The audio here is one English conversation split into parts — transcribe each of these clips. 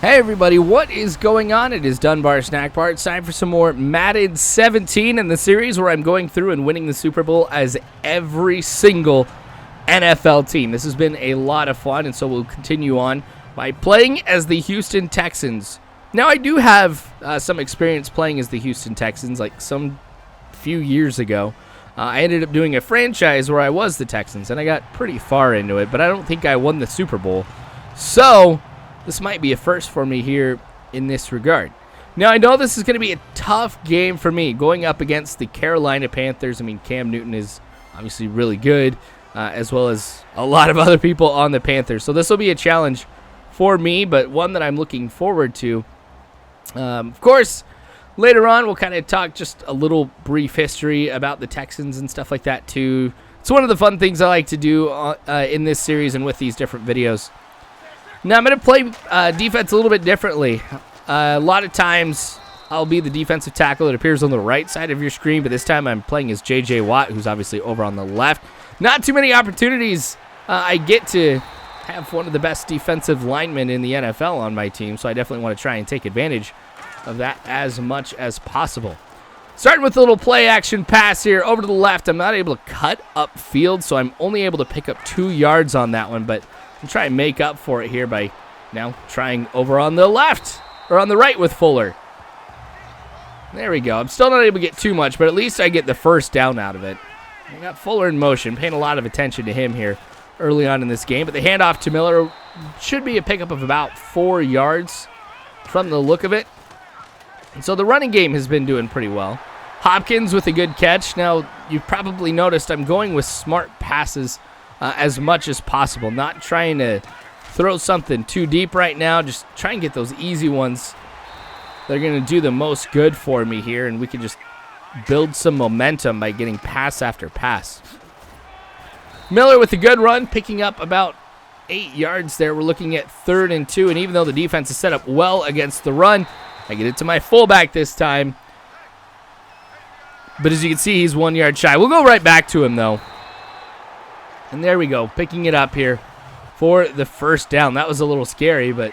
Hey everybody, what is going on? It is Dunbar Snackbar. It's time for some more Madden 17 in the series where I'm going through and winning the Super Bowl as every single NFL team. This has been a lot of fun, and so we'll continue on by playing as the Houston Texans. Now, I do have some experience playing as the Houston Texans, like some few years ago. I ended up doing a franchise where I was the Texans, and I got pretty far into it, but I don't think I won the Super Bowl. So this might be a first for me here in this regard. Now, I know this is going to be a tough game for me going up against the Carolina Panthers. I mean, Cam Newton is obviously really good, as well as a lot of other people on the Panthers. So this will be a challenge for me, but one that I'm looking forward to. Of course, later on, we'll kind of talk just a little brief history about the Texans and stuff like that, too. It's one of the fun things I like to do in this series and with these different videos. Now, I'm going to play defense a little bit differently. A lot of times, I'll be the defensive tackle that appears on the right side of your screen, but this time I'm playing as J.J. Watt, who's obviously over on the left. Not too many opportunities I get to have one of the best defensive linemen in the NFL on my team, so I definitely want to try and take advantage of that as much as possible. Starting with a little play-action pass here over to the left. I'm not able to cut upfield, so I'm only able to pick up 2 yards on that one, but I'll try and make up for it here by now trying over on the left, or on the right with Fuller. There we go. I'm still not able to get too much, but at least I get the first down out of it. I got Fuller in motion, paying a lot of attention to him here early on in this game, but the handoff to Miller should be a pickup of about 4 yards from the look of it. And so the running game has been doing pretty well. Hopkins with a good catch. Now, you've probably noticed I'm going with smart passes as much as possible. Not trying to throw something too deep right now. Just try and get those easy ones. They're going to do the most good for me here, and we can just build some momentum by getting pass after pass. Miller with a good run, picking up about 8 yards there. We're looking at 3rd and 2, and even though the defense is set up well against the run, I get it to my fullback this time. But as you can see, he's 1 yard shy. We'll go right back to him, though. And there we go, picking it up here for the first down. That was a little scary, but,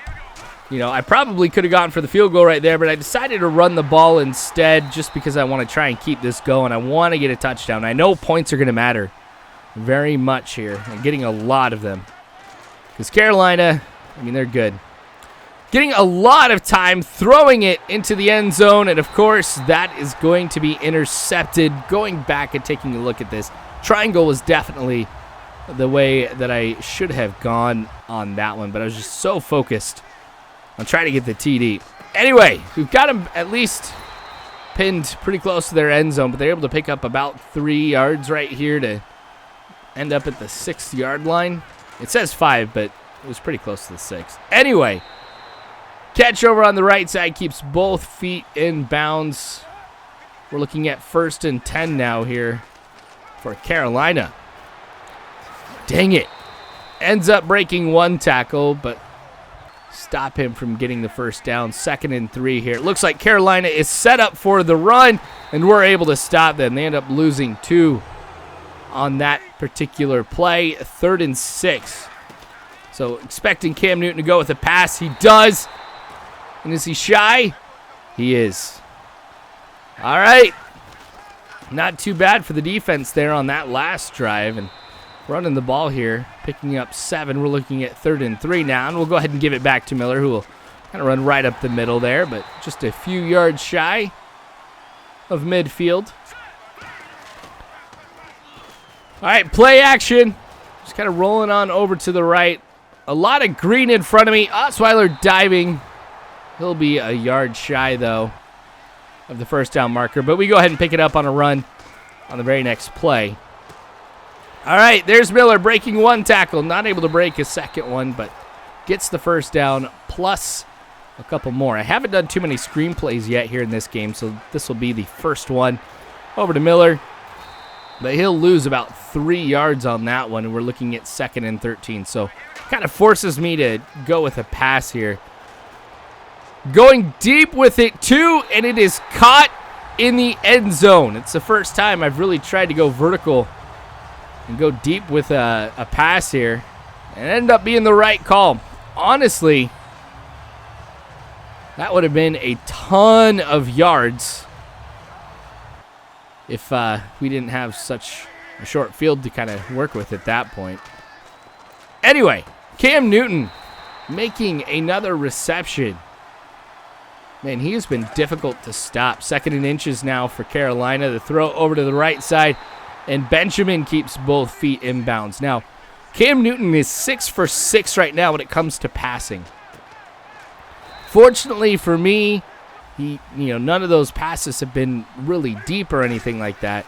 you know, I probably could have gone for the field goal right there, but I decided to run the ball instead just because I want to try and keep this going. I want to get a touchdown. I know points are going to matter very much here. I'm getting a lot of them because Carolina, I mean, they're good. Getting a lot of time throwing it into the end zone, and of course, that is going to be intercepted. Going back and taking a look at this, triangle was definitely the way that I should have gone on that one, but I was just so focused on trying to get the TD. Anyway, we've got them at least pinned pretty close to their end zone, but they're able to pick up about 3 yards right here to end up at the 6 yard line. It says 5, but it was pretty close to the 6. Anyway, catch over on the right side keeps both feet in bounds. We're looking at 1st and 10 now here for Carolina. Dang it. Ends up breaking 1 tackle, but stop him from getting the first down. 2nd and 3 here. It looks like Carolina is set up for the run, and we're able to stop them. They end up losing 2 on that particular play. 3rd and 6. So expecting Cam Newton to go with a pass. He does. And is he shy? He is. All right. Not too bad for the defense there on that last drive. And running the ball here, picking up 7. We're looking at 3rd and 3 now. And we'll go ahead and give it back to Miller, who will kind of run right up the middle there. But just a few yards shy of midfield. All right, play action. Just kind of rolling on over to the right. A lot of green in front of me. Osweiler diving. He'll be a yard shy, though, of the first down marker. But we go ahead and pick it up on a run on the very next play. All right, there's Miller breaking 1 tackle. Not able to break his second one, but gets the first down plus a couple more. I haven't done too many screenplays yet here in this game, so this will be the first one. Over to Miller. But he'll lose about 3 yards on that one, and we're looking at 2nd and 13. So kind of forces me to go with a pass here. Going deep with it, too, and it is caught in the end zone. It's the first time I've really tried to go vertical and go deep with a pass here and end up being the right call. Honestly, That would have been a ton of yards if we didn't have such a short field to kind of work with at that point. Anyway, Cam Newton making another reception. Man, he has been difficult to stop. 2nd and inches now for Carolina. The throw over to the right side, and Benjamin keeps both feet inbounds. Now, Cam Newton is 6 for 6 right now when it comes to passing. Fortunately for me, none of those passes have been really deep or anything like that.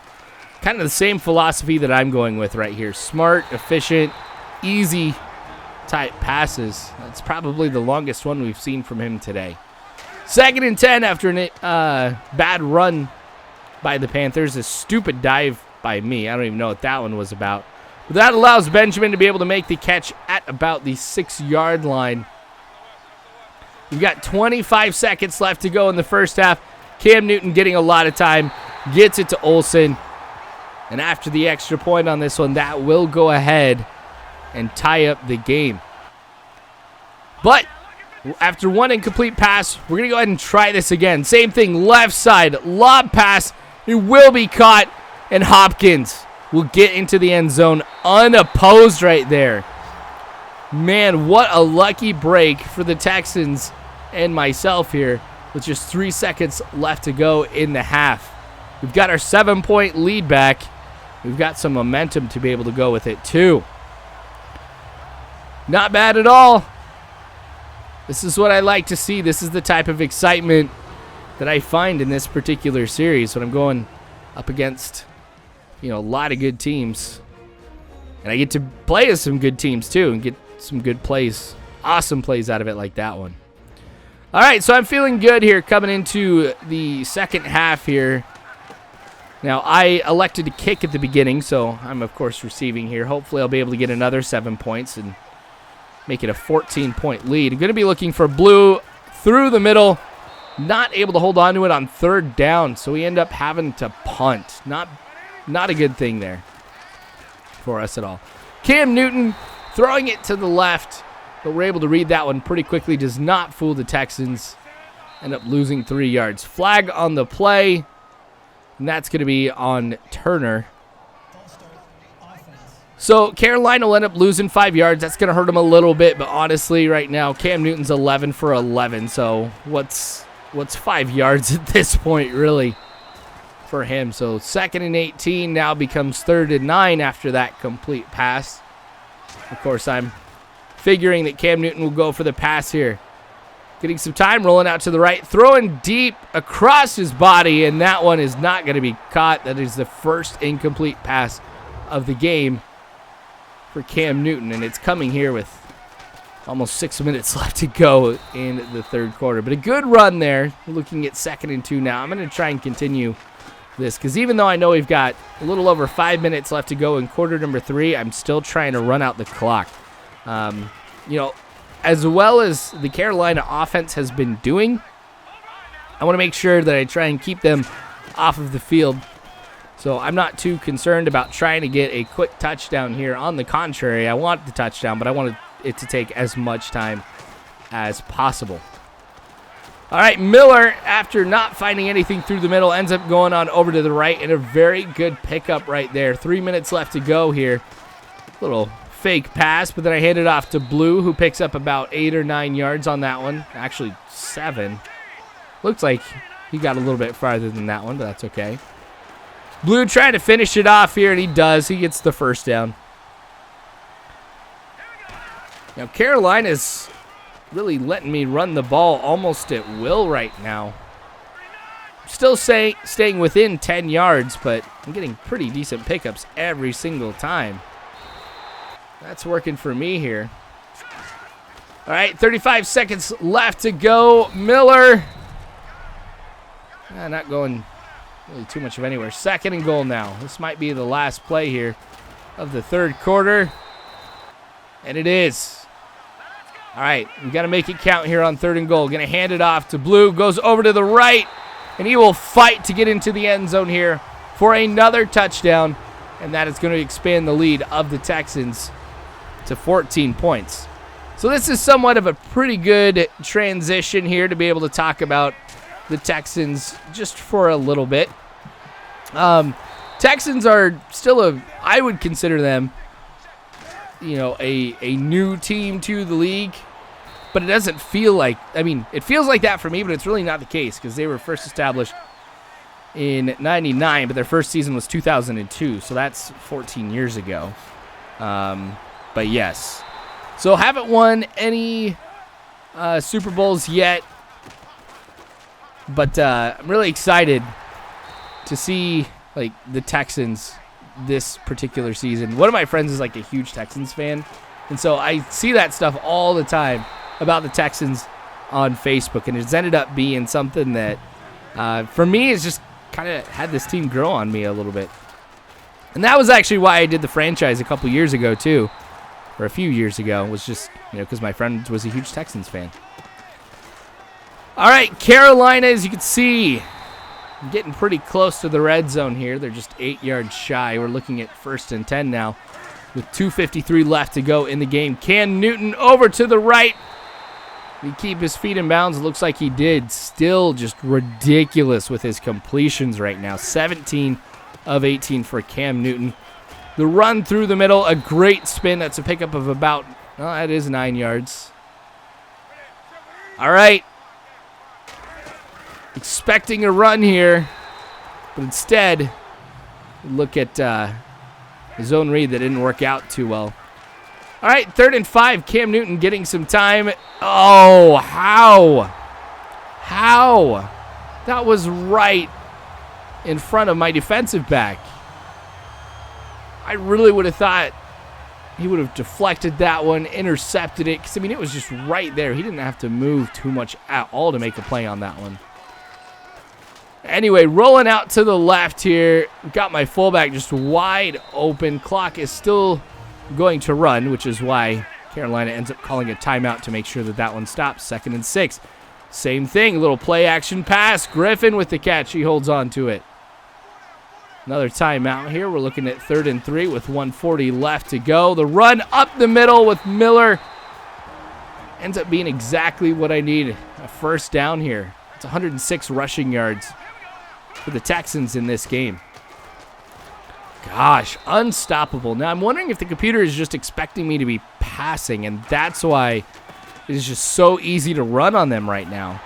Kind of the same philosophy that I'm going with right here. Smart, efficient, easy type passes. That's probably the longest one we've seen from him today. 2nd and 10 after a bad run by the Panthers. A stupid dive by me. I don't even know what that one was about. But that allows Benjamin to be able to make the catch at about the 6-yard line. We've got 25 seconds left to go in the first half. Cam Newton getting a lot of time. Gets it to Olsen. And after the extra point on this one, that will go ahead and tie up the game. But after one incomplete pass, we're going to go ahead and try this again. Same thing, left side, lob pass. It will be caught, and Hopkins will get into the end zone unopposed right there. Man, what a lucky break for the Texans and myself here with just 3 seconds left to go in the half. We've got our 7-point lead back. We've got some momentum to be able to go with it too. Not bad at all. This is what I like to see. This is the type of excitement that I find in this particular series when I'm going up against, a lot of good teams. And I get to play as some good teams too and get some good plays, awesome plays out of it like that one. All right, so I'm feeling good here coming into the second half here. Now, I elected to kick at the beginning, so I'm, of course, receiving here. Hopefully, I'll be able to get another 7 points and make it a 14-point lead. I'm going to be looking for blue through the middle. Not able to hold on to it on 3rd down, so we end up having to punt. Not a good thing there for us at all. Cam Newton throwing it to the left, but we're able to read that one pretty quickly. Does not fool the Texans. End up losing 3 yards. Flag on the play, and that's going to be on Turner. So Carolina will end up losing 5 yards. That's going to hurt them a little bit, but honestly, right now, Cam Newton's 11 for 11. So what's 5 yards at this point, really, for him? So 2nd and 18 now becomes 3rd and 9 after that complete pass. Of course, I'm figuring that Cam Newton will go for the pass here. Getting some time, rolling out to the right, throwing deep across his body, and that one is not going to be caught. That is the first incomplete pass of the game for Cam Newton, and it's coming here with almost 6 minutes left to go in the 3rd quarter. But a good run there. We're looking at 2nd and 2 now. I'm going to try and continue this because even though I know we've got a little over 5 minutes left to go in quarter number 3, I'm still trying to run out the clock. As well as the Carolina offense has been doing, I want to make sure that I try and keep them off of the field. So I'm not too concerned about trying to get a quick touchdown here. On the contrary, I want the touchdown, but I want it to take as much time as possible. All right, Miller, after not finding anything through the middle, ends up going on over to the right, and a very good pickup right there. 3 minutes left to go here. Little fake pass, but then I hand it off to Blue, who picks up about 8 or 9 yards on that one. Actually, 7. Looks like he got a little bit farther than that one, but that's okay. Blue trying to finish it off here, and he does. He gets the first down. Now, Carolina's really letting me run the ball almost at will right now. Still staying within 10 yards, but I'm getting pretty decent pickups every single time. That's working for me here. All right, 35 seconds left to go. Miller. Not going really too much of anywhere. 2nd and goal now. This might be the last play here of the 3rd quarter. And it is. All right, we got to make it count here on 3rd and goal. Going to hand it off to Blue. Goes over to the right, and he will fight to get into the end zone here for another touchdown. And that is going to expand the lead of the Texans to 14 points. So this is somewhat of a pretty good transition here to be able to talk about the Texans just for a little bit. Texans are still I would consider them, a new team to the league, but it doesn't feel like, it feels like that for me, but it's really not the case because they were first established in 99, but their first season was 2002, so that's 14 years ago. But yes. So haven't won any Super Bowls yet, but I'm really excited to see the Texans this particular season. One of my friends is a huge Texans fan, and so I see that stuff all the time about the Texans on Facebook, and it's ended up being something that for me is just kind of had this team grow on me a little bit. And that was actually why I did the franchise a couple years ago too, or a few years ago, was just because my friend was a huge Texans fan. All right, Carolina, as you can see, getting pretty close to the red zone here. They're just 8 yards shy. We're looking at 1st and 10 now with 2:53 left to go in the game. Cam Newton over to the right. Did he keep his feet in bounds? Looks like he did. Still just ridiculous with his completions right now. 17 of 18 for Cam Newton. The run through the middle, a great spin. That's a pickup of about, that is 9 yards. All right. Expecting a run here, but instead, look at his own read that didn't work out too well. All right, 3rd and 5. Cam Newton getting some time. Oh, how? That was right in front of my defensive back. I really would have thought he would have deflected that one, intercepted it, because, it was just right there. He didn't have to move too much at all to make a play on that one. Anyway, rolling out to the left here. Got my fullback just wide open. Clock is still going to run, which is why Carolina ends up calling a timeout to make sure that one stops. 2nd and 6. Same thing, little play action pass. Griffin with the catch. He holds on to it. Another timeout here. We're looking at 3rd and 3 with 1:40 left to go. The run up the middle with Miller ends up being exactly what I need. A 1st down here. It's 106 rushing yards for the Texans in this game. Gosh, unstoppable. Now, I'm wondering if the computer is just expecting me to be passing, and that's why it is just so easy to run on them right now.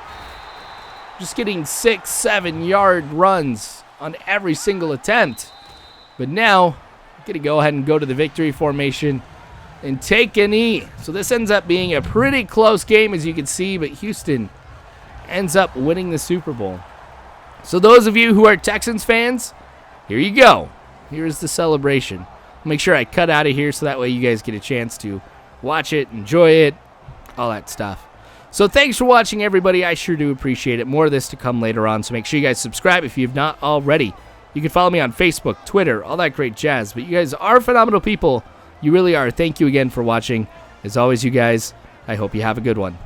Just getting 6, 7-yard runs on every single attempt. But now, I'm going to go ahead and go to the victory formation and take a knee. So this ends up being a pretty close game, as you can see, but Houston ends up winning the Super Bowl. So those of you who are Texans fans, here you go. Here's the celebration. Make sure I cut out of here so that way you guys get a chance to watch it, enjoy it, all that stuff. So thanks for watching, everybody. I sure do appreciate it. More of this to come later on, so make sure you guys subscribe if you've not already. You can follow me on Facebook, Twitter, all that great jazz. But you guys are phenomenal people. You really are. Thank you again for watching. As always, you guys, I hope you have a good one.